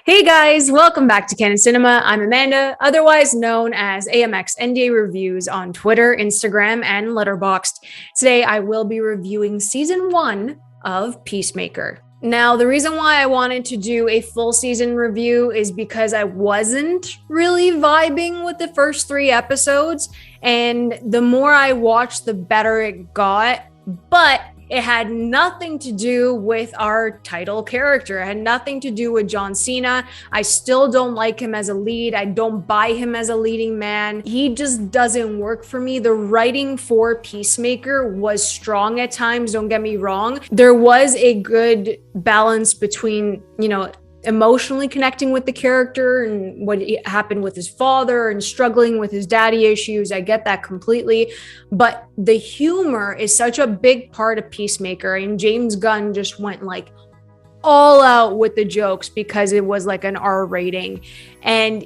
Hey guys, welcome back to Canon Cinema. I'm Amanda, otherwise known as AMX NDA Reviews on Twitter, Instagram, and Letterboxd. Today I will be reviewing season 1 of Peacemaker. Now, the reason why I wanted to do a full season review is because I wasn't really vibing with the first 3 episodes, and the more I watched, the better it got. But it had nothing to do with our title character. It had nothing to do with John Cena. I still don't like him as a lead. I don't buy him as a leading man. He just doesn't work for me. The writing for Peacemaker was strong at times, don't get me wrong. There was a good balance between, emotionally connecting with the character and what happened with his father and struggling with his daddy issues. I get that completely. But the humor is such a big part of Peacemaker. And James Gunn just went like all out with the jokes because it was like an R rating. And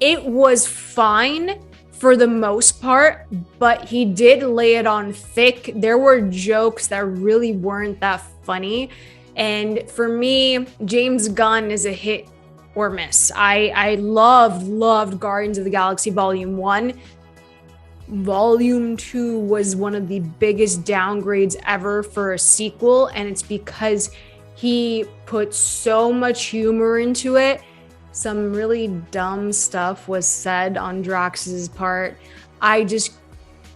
it was fine for the most part, but he did lay it on thick. There were jokes that really weren't that funny. And for me, James Gunn is a hit or miss. I loved Guardians of the Galaxy Volume 1. Volume 2 was one of the biggest downgrades ever for a sequel, and it's because he put so much humor into it. Some really dumb stuff was said on Drax's part. I just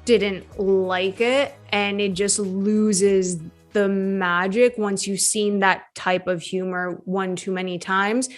didn't like it, and it just loses the magic once you've seen that type of humor one too many times.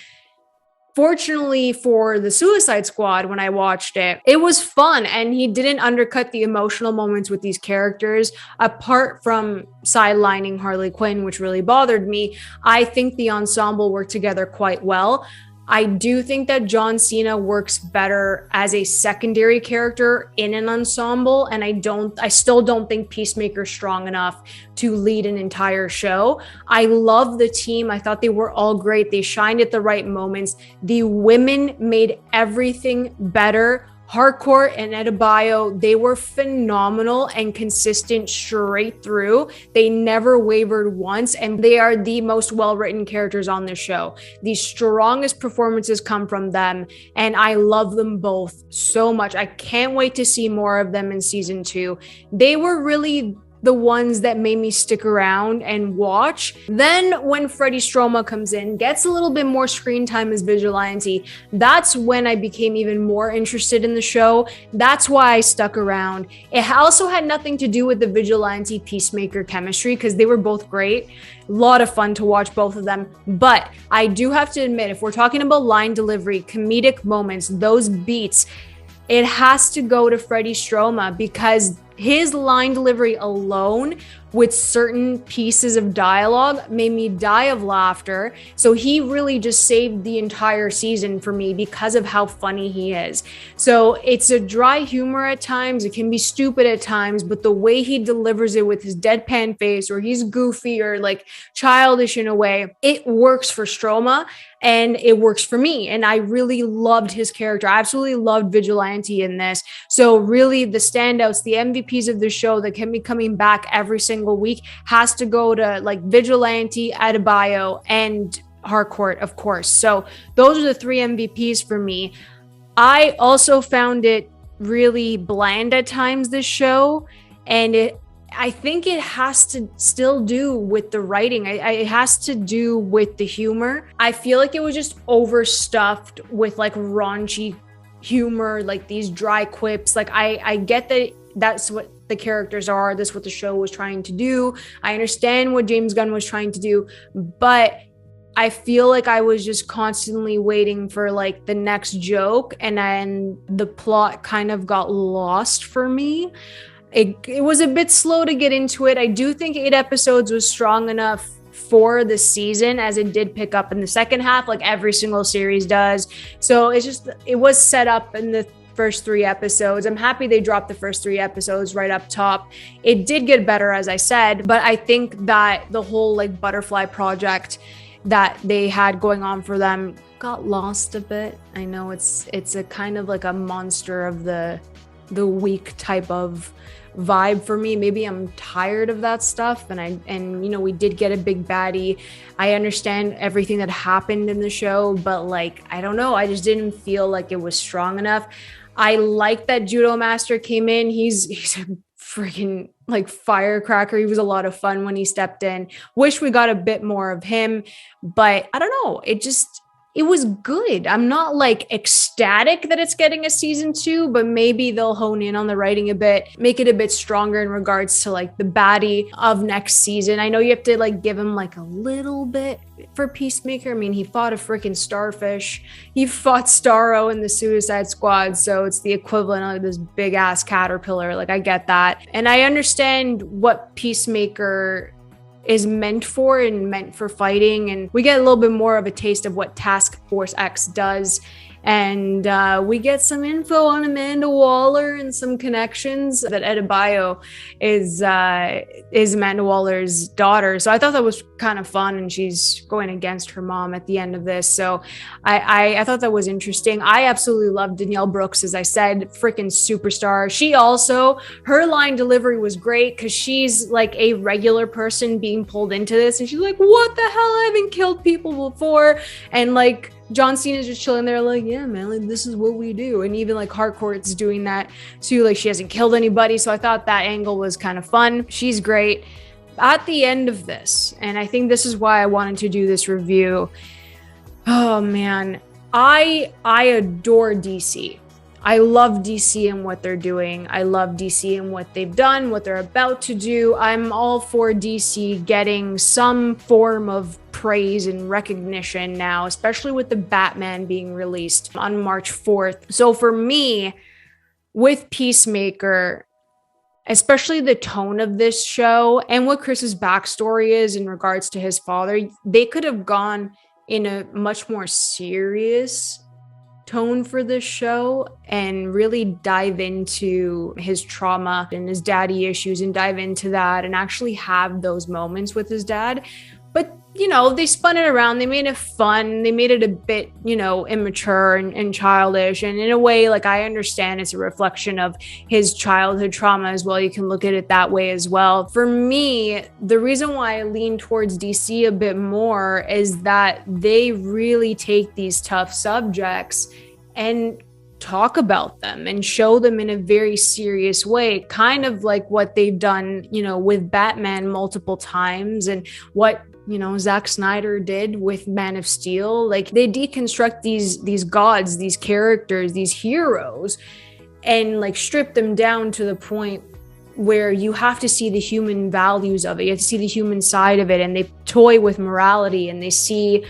Fortunately for the Suicide Squad, when I watched it, it was fun, and he didn't undercut the emotional moments with these characters. Apart from sidelining Harley Quinn, which really bothered me, I think the ensemble worked together quite well. I do think that John Cena works better as a secondary character in an ensemble, and I still don't think Peacemaker's strong enough to lead an entire show. I love the team. I thought they were all great. They shined at the right moments. The women made everything better. Harcourt and Adebayo, they were phenomenal and consistent straight through. They never wavered once, and they are the most well-written characters on the show. The strongest performances come from them, and I love them both so much. I can't wait to see more of them in season 2. They were really the ones that made me stick around and watch. Then when Freddie Stroma comes in, gets a little bit more screen time as Vigilante, that's when I became even more interested in the show. That's why I stuck around. It also had nothing to do with the Vigilante Peacemaker chemistry because they were both great. A lot of fun to watch both of them. But I do have to admit, if we're talking about line delivery, comedic moments, those beats, it has to go to Freddie Stroma because his line delivery alone with certain pieces of dialogue made me die of laughter. So he really just saved the entire season for me because of how funny he is. So it's a dry humor at times. It can be stupid at times, but the way he delivers it with his deadpan face, or he's goofy or like childish in a way, it works for Stroma. And it works for me. And I really loved his character. I absolutely loved Vigilante in this. So really the standouts, the MVPs of the show that can be coming back every single week has to go to like Vigilante, Adebayo, and Harcourt, of course. So those are the 3 MVPs for me. I also found it really bland at times, this show. And I think it has to still do with the writing. It has to do with the humor. I feel like it was just overstuffed with like raunchy humor, like these dry quips. Like I get that that's what the characters are. That's what the show was trying to do. I understand what James Gunn was trying to do, but I feel like I was just constantly waiting for like the next joke, and then the plot kind of got lost for me. It was a bit slow to get into it. I do think 8 episodes was strong enough for the season, as it did pick up in the second half, like every single series does. So it was set up in the first 3 episodes. I'm happy they dropped the first 3 episodes right up top. It did get better, as I said, but I think that the whole like butterfly project that they had going on for them got lost a bit. I know it's a kind of like a monster of the week type of vibe for me. Maybe I'm tired of that stuff, and you know, we did get a big baddie. I understand everything that happened in the show, but like, I don't know, I just didn't feel like it was strong enough. I like that Judo Master came in. He's a freaking like firecracker. He was a lot of fun when he stepped in. Wish we got a bit more of him, but I don't know. It was good. I'm not like ecstatic that it's getting a season 2, but maybe they'll hone in on the writing a bit, make it a bit stronger in regards to like the baddie of next season. I know you have to like give him like a little bit for Peacemaker. I mean, he fought a freaking starfish. He fought Starro in the Suicide Squad. So it's the equivalent of this big ass caterpillar. Like, I get that. And I understand what Peacemaker is meant for and meant for fighting, and we get a little bit more of a taste of what Task Force X does, and we get some info on Amanda Waller and some connections that Adebayo is Amanda Waller's daughter. So I thought that was kind of fun, and she's going against her mom at the end of this. So I thought that was interesting. I absolutely love Danielle Brooks, as I said, freaking superstar. She also, her line delivery was great because she's like a regular person being pulled into this, and she's like, what the hell? I haven't killed people before. And like, John Cena's just chilling there like, yeah, man, like, this is what we do. And even like Harcourt's doing that too. Like, she hasn't killed anybody. So I thought that angle was kind of fun. She's great. At the end of this, and I think this is why I wanted to do this review. Oh man, I adore DC. I love DC and what they're doing. I love DC and what they've done, what they're about to do. I'm all for DC getting some form of praise and recognition now, especially with the Batman being released on March 4th. So for me, with Peacemaker, especially the tone of this show and what Chris's backstory is in regards to his father, they could have gone in a much more serious tone for this show and really dive into his trauma and his daddy issues and dive into that and actually have those moments with his dad. But, you know, they spun it around. They made it fun. They made it a bit, you know, immature and childish. And in a way, like, I understand it's a reflection of his childhood trauma as well. You can look at it that way as well. For me, the reason why I lean towards DC a bit more is that they really take these tough subjects and talk about them and show them in a very serious way, kind of like what they've done, you know, with Batman multiple times, and what, you know, Zack Snyder did with Man of Steel. Like, they deconstruct these gods, these characters, these heroes, and like strip them down to the point where you have to see the human values of it. You have to see the human side of it, and they toy with morality, and they see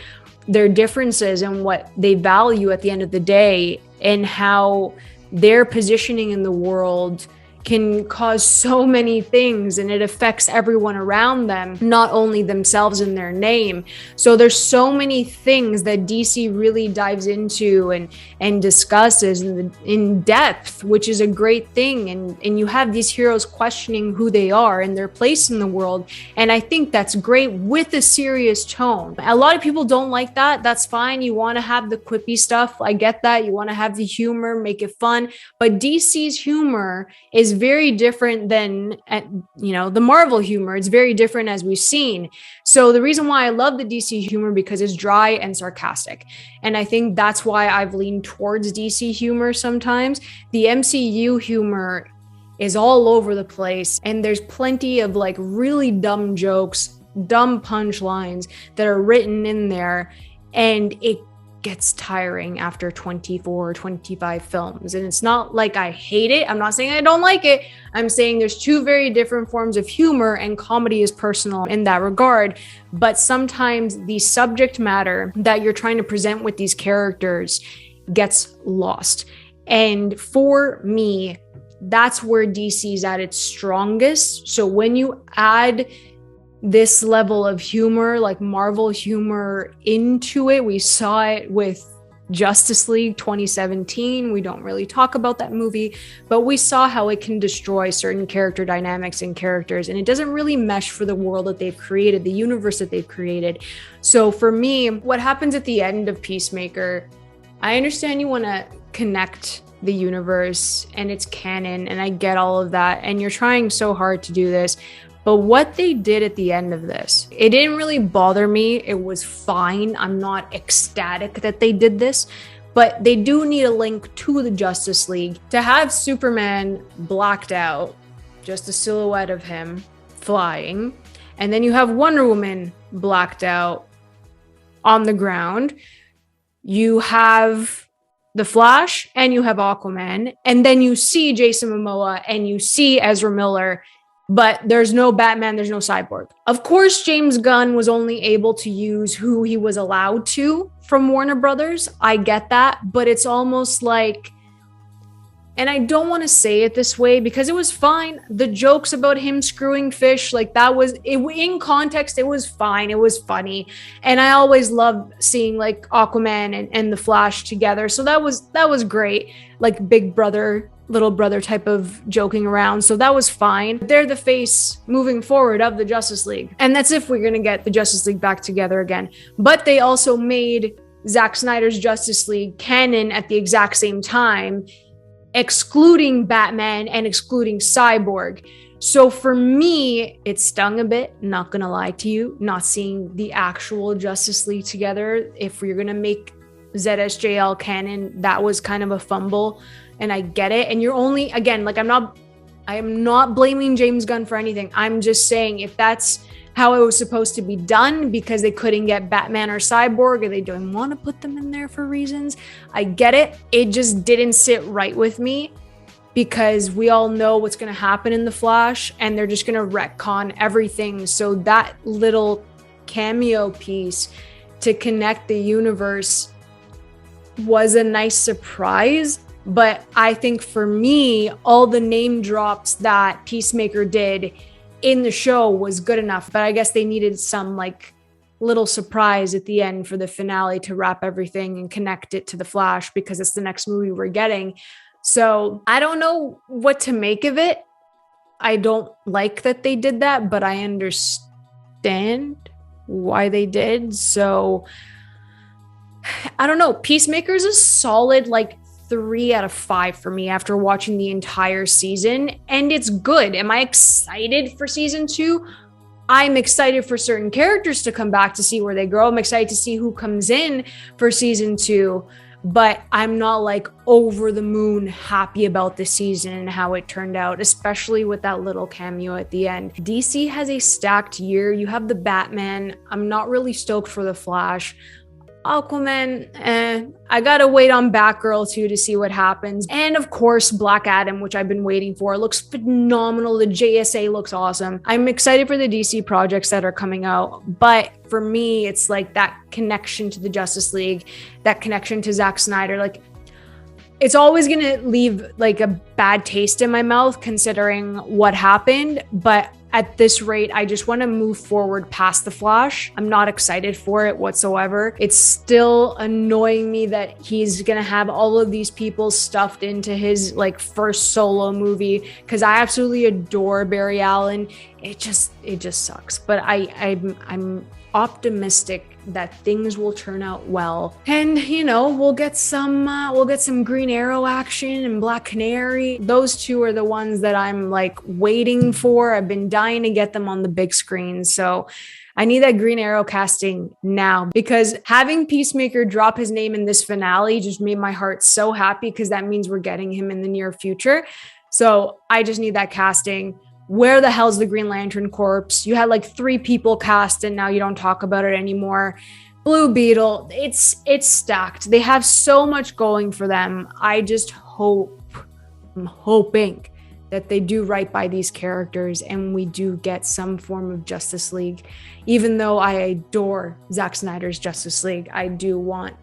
their differences and what they value at the end of the day, and how their positioning in the world can cause so many things, and it affects everyone around them, not only themselves and their name. So there's so many things that DC really dives into and discusses in depth, which is a great thing. And you have these heroes questioning who they are and their place in the world. And I think that's great with a serious tone. A lot of people don't like that. That's fine. You want to have the quippy stuff. I get that. You want to have the humor, make it fun. But DC's humor is very different than, you know, the Marvel humor. It's very different, as we've seen. So the reason why I love the DC humor, because it's dry and sarcastic. And I think that's why I've leaned towards DC humor sometimes. The MCU humor is all over the place, and there's plenty of like really dumb jokes, dumb punchlines that are written in there, and it gets tiring after 24 or 25 films. And it's not like I hate it. I'm not saying I don't like it. I'm saying there's two very different forms of humor, and comedy is personal in that regard. But sometimes the subject matter that you're trying to present with these characters gets lost. And for me, that's where DC's at its strongest. So when you add this level of humor, like Marvel humor, into it, we saw it with Justice League 2017. We don't really talk about that movie, but we saw how it can destroy certain character dynamics and characters, and it doesn't really mesh for the world that they've created, the universe that they've created. So for me, what happens at the end of Peacemaker, I understand you want to connect the universe and it's canon, and I get all of that, and you're trying so hard to do this. But what they did at the end of this, it didn't really bother me. It was fine. I'm not ecstatic that they did this, but they do need a link to the Justice League. To have Superman blacked out, just a silhouette of him flying, and then you have Wonder Woman blacked out on the ground. You have the Flash and you have Aquaman, and then you see Jason Momoa and you see Ezra Miller, but there's no Batman, there's no Cyborg. Of course, James Gunn was only able to use who he was allowed to from Warner Brothers. I get that, but it's almost like, and I don't want to say it this way because it was fine. The jokes about him screwing fish, like that was, in context, it was fine. It was funny. And I always love seeing like Aquaman and the Flash together. So that was great. Like big brother, little brother type of joking around. So that was fine. They're the face moving forward of the Justice League. And that's if we're going to get the Justice League back together again. But they also made Zack Snyder's Justice League canon at the exact same time, excluding Batman and excluding Cyborg. So for me, it stung a bit, not gonna lie to you, not seeing the actual Justice League together. If we're gonna make ZSJL canon, that was kind of a fumble, and I get it. And you're only, again, like I am not blaming James Gunn for anything. I'm just saying if that's how it was supposed to be done because they couldn't get Batman or Cyborg, or they don't want to put them in there for reasons, I get it. It just didn't sit right with me because we all know what's going to happen in The Flash, and they're just going to retcon everything. So that little cameo piece to connect the universe was a nice surprise. But I think for me, all the name drops that Peacemaker did in the show was good enough, but I guess they needed some like little surprise at the end for the finale to wrap everything and connect it to the Flash because it's the next movie we're getting. So I don't know what to make of it. I don't like that they did that, but I understand why they did. So I don't know. Peacemaker is a solid like 3 out of 5 for me after watching the entire season, and it's good. Am I excited for season 2? I'm excited for certain characters to come back to see where they grow. I'm excited to see who comes in for season 2, but I'm not like over the moon happy about the season and how it turned out, especially with that little cameo at the end. DC has a stacked year. You have the Batman. I'm not really stoked for the Flash. Aquaman, I gotta wait on Batgirl too to see what happens. And of course, Black Adam, which I've been waiting for. It looks phenomenal. The JSA looks awesome. I'm excited for the DC projects that are coming out. But for me, it's like that connection to the Justice League, that connection to Zack Snyder. Like, it's always gonna leave like a bad taste in my mouth considering what happened. But at this rate, I just want to move forward past the Flash. I'm not excited for it whatsoever. It's still annoying me that he's going to have all of these people stuffed into his like first solo movie because I absolutely adore Barry Allen. It just sucks. But I'm optimistic that things will turn out well, and you know, we'll get some Green Arrow action and Black Canary. Those two are the ones that I'm like waiting for. I've been dying to get them on the big screen, so I need that Green Arrow casting now, because having Peacemaker drop his name in this finale just made my heart so happy because that means we're getting him in the near future. So I just need that casting. Where the hell's the Green Lantern Corps? You had like 3 people cast and now you don't talk about it anymore. Blue Beetle, it's stacked. They have so much going for them. I'm hoping that they do right by these characters and we do get some form of Justice League. Even though I adore Zack Snyder's Justice League, I want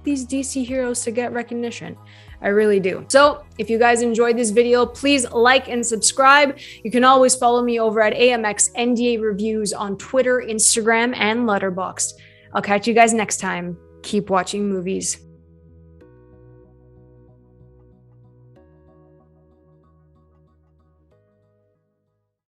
these DC heroes to get recognition. I really do. So if you guys enjoyed this video, please like and subscribe. You can always follow me over at AMX NDA Reviews on Twitter, Instagram, and Letterboxd. I'll catch you guys next time. Keep watching movies.